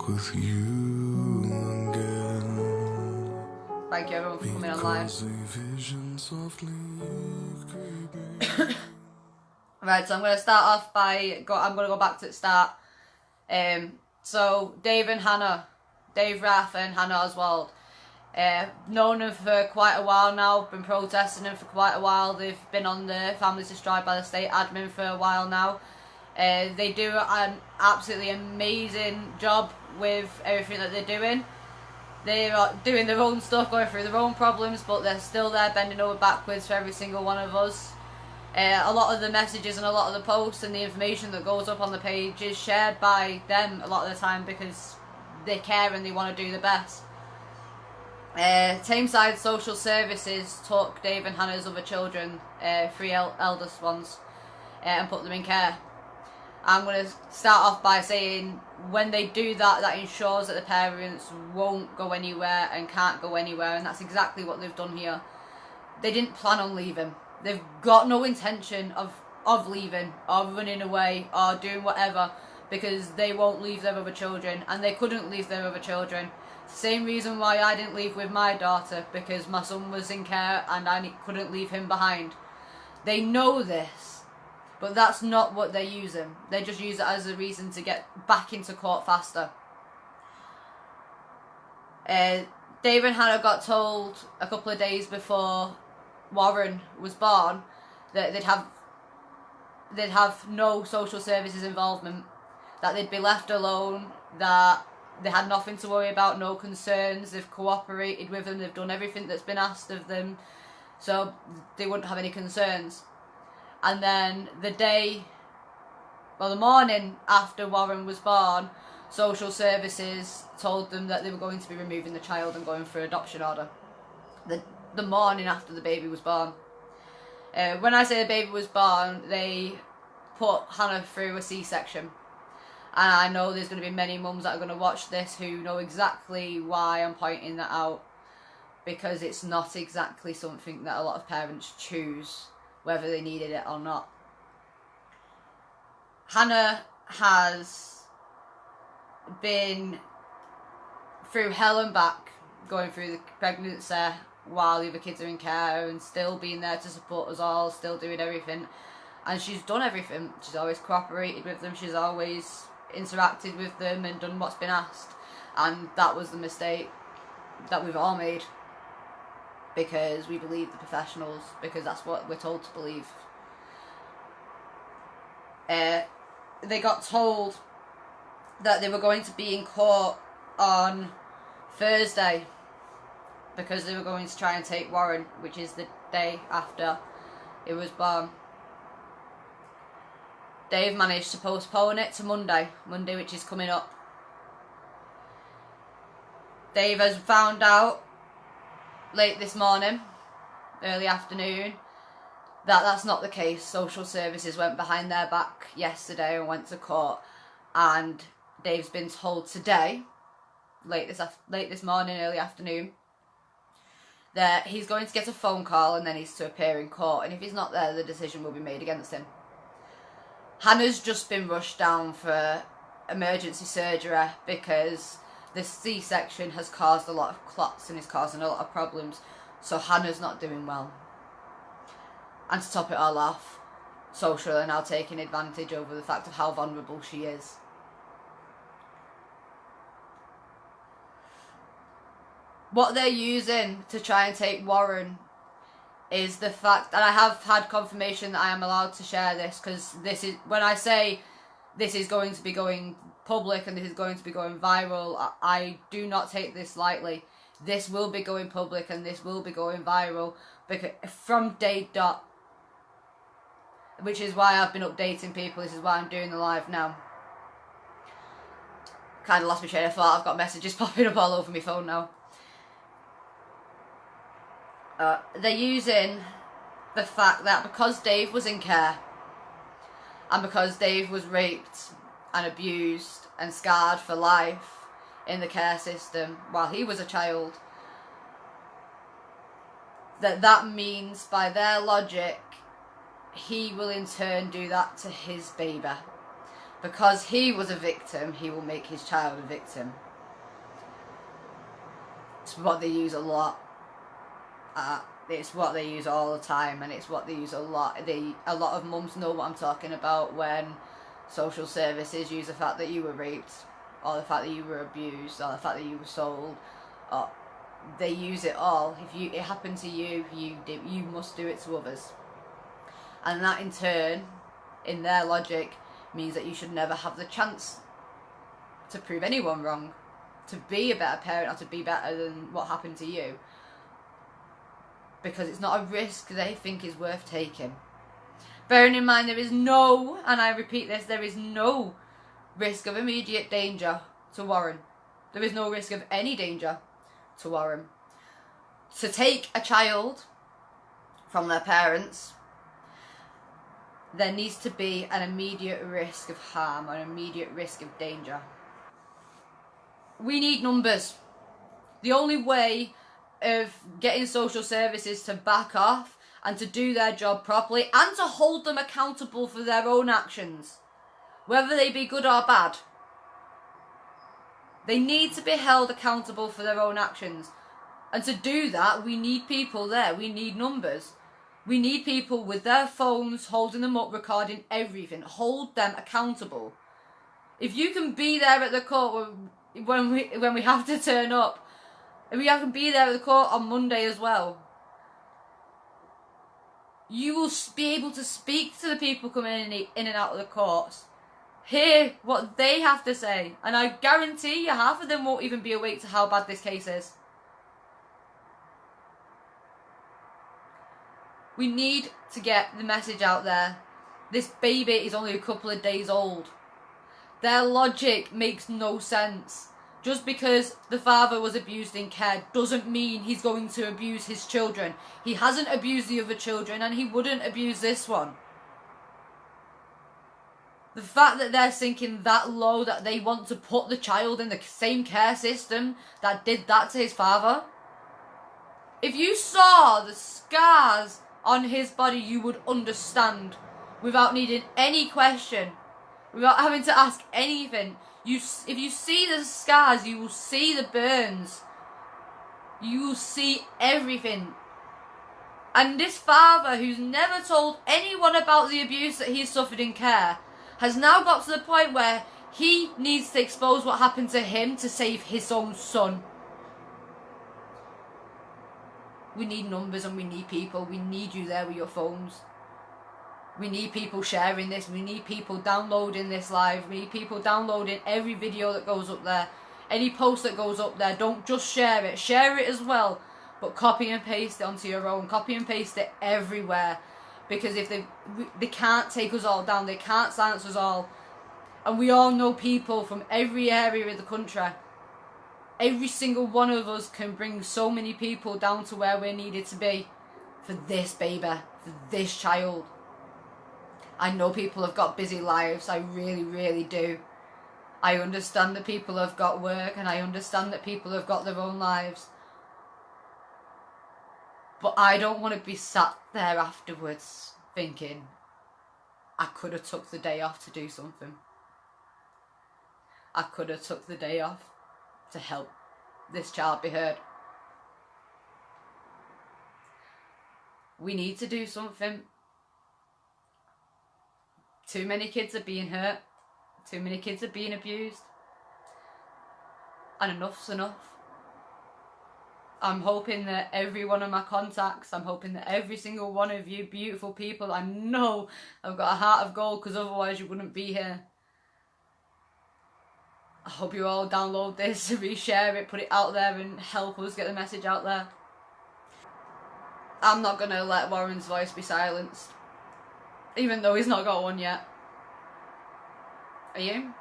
back with you again. Thank you everyone for coming online. Right, so I'm going to start off by, I'm going to go back to the start. So Dave and Hannah, Dave Rath and Hannah Oswald, known them for quite a while now, been protesting them for quite a while. They've been on the Families Destroyed by the State admin for a while now. They do an absolutely amazing job with everything that they're doing. They are doing their own stuff, going through their own problems, but they're still there bending over backwards for every single one of us. A lot of the messages and a lot of the posts and the information that goes up on the page is shared by them a lot of the time because they care and they want to do the best. Tameside Social Services took Dave and Hannah's other children, three eldest ones, and put them in care. I'm going to start off by saying when they do that, that ensures that the parents won't go anywhere and can't go anywhere, and that's exactly what they've done here. They didn't plan on leaving. They've got no intention of leaving or running away or doing whatever because they won't leave their other children, and they couldn't leave their other children. Same reason why I didn't leave with my daughter, because my son was in care and I couldn't leave him behind. They know this, but that's not what they're using. They just use it as a reason to get back into court faster. Dave and Hannah got told a couple of days before Warren was born that they'd have no social services involvement, that they'd be left alone, that they had nothing to worry about, no concerns, they've cooperated with them, they've done everything that's been asked of them, so they wouldn't have any concerns. And then the morning after Warren was born, social services told them that they were going to be removing the child and going for an adoption order. The morning after the baby was born. When I say the baby was born, they put Hannah through a C-section. And I know there's going to be many mums that are going to watch this who know exactly why I'm pointing that out. Because it's not exactly something that a lot of parents choose, whether they needed it or not. Hannah has been through hell and back, going through the pregnancy while the other kids are in care and still being there to support us all, still doing everything. And she's done everything. She's always cooperated with them, she's always interacted with them and done what's been asked. And that was the mistake that we've all made, because we believe the professionals, because that's what we're told to believe. They got told that they were going to be in court on Thursday because they were going to try and take Warren, which is the day after it was born. Dave managed to postpone it to Monday, which is coming up. Dave has found out late this morning, early afternoon, that that's not the case. Social services went behind their back yesterday and went to court, and Dave's been told today, late this morning, early afternoon, that he's going to get a phone call and then he's to appear in court, and if he's not there, the decision will be made against him. Hannah's just been rushed down for emergency surgery because the C-section has caused a lot of clots and is causing a lot of problems, so Hannah's not doing well. And to top it all off, social are now taking advantage over the fact of how vulnerable she is. What they're using to try and take Warren is the fact, and I have had confirmation that I am allowed to share this, because this is, when I say this is going to be going public and this is going to be going viral, I do not take this lightly. This will be going public and this will be going viral, because from day dot, which is why I've been updating people. This is why I'm doing the live now. Kind of lost my train of thought. I've got messages popping up all over my phone now. They're using the fact that because Dave was in care and because Dave was raped and abused and scarred for life in the care system while he was a child, that means by their logic he will in turn do that to his baby. Because he was a victim, he will make his child a victim. It's what they use a lot. It's what they use all the time, and it's what they use a lot. A lot of mums know what I'm talking about when social services use the fact that you were raped, or the fact that you were abused, or the fact that you were sold. Or they use it all. If it happened to you, you must do it to others. And that in turn, in their logic, means that you should never have the chance to prove anyone wrong, to be a better parent or to be better than what happened to you, because it's not a risk they think is worth taking. Bearing in mind there is no, and I repeat this, there is no risk of immediate danger to Warren. There is no risk of any danger to Warren. To take a child from their parents, there needs to be an immediate risk of harm, or an immediate risk of danger. We need numbers. The only way of getting social services to back off and to do their job properly and to hold them accountable for their own actions, whether they be good or bad, they need to be held accountable for their own actions. And to do that, we need people there. We need numbers. We need people with their phones, holding them up, recording everything. Hold them accountable. If you can be there at the court when we have to turn up, and we can be there at the court on Monday as well, you will be able to speak to the people coming in and out of the courts, hear what they have to say, and I guarantee you half of them won't even be awake to how bad this case is. We need to get the message out there. This baby is only a couple of days old. Their logic makes no sense. Just because the father was abused in care doesn't mean he's going to abuse his children. He hasn't abused the other children, and he wouldn't abuse this one. The fact that they're sinking that low that they want to put the child in the same care system that did that to his father. If you saw the scars on his body, you would understand without needing any question, without having to ask anything. If you see the scars, you will see the burns. You will see everything. And this father, who's never told anyone about the abuse that he's suffered in care, has now got to the point where he needs to expose what happened to him to save his own son. We need numbers and we need people. We need you there with your phones. We need people sharing this. We need people downloading this live. We need people downloading every video that goes up there. Any post that goes up there, don't just share it. Share it as well. But copy and paste it onto your own. Copy and paste it everywhere. Because if they can't take us all down. They can't silence us all. And we all know people from every area of the country. Every single one of us can bring so many people down to where we're needed to be. For this baby. For this child. I know people have got busy lives. I really, really do. I understand that people have got work, and I understand that people have got their own lives. But I don't want to be sat there afterwards thinking, I could have took the day off to do something. I could have took the day off to help this child be heard. We need to do something. Too many kids are being hurt. Too many kids are being abused. And enough's enough. I'm hoping that every one of my contacts, I'm hoping that every single one of you beautiful people, I know I've got a heart of gold, because otherwise you wouldn't be here. I hope you all download this, reshare it, put it out there and help us get the message out there. I'm not going to let Warren's voice be silenced. Even though he's not got one yet. Are you?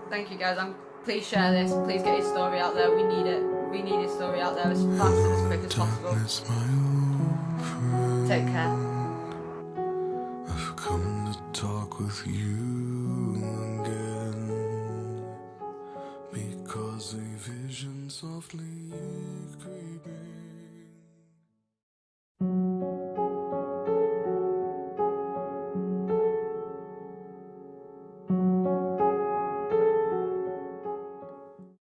Thank you guys. Please share this. Please get his story out there. We need it. We need his story out there as fast and as quick as possible. Take care. I've come to talk with you again, because a vision softly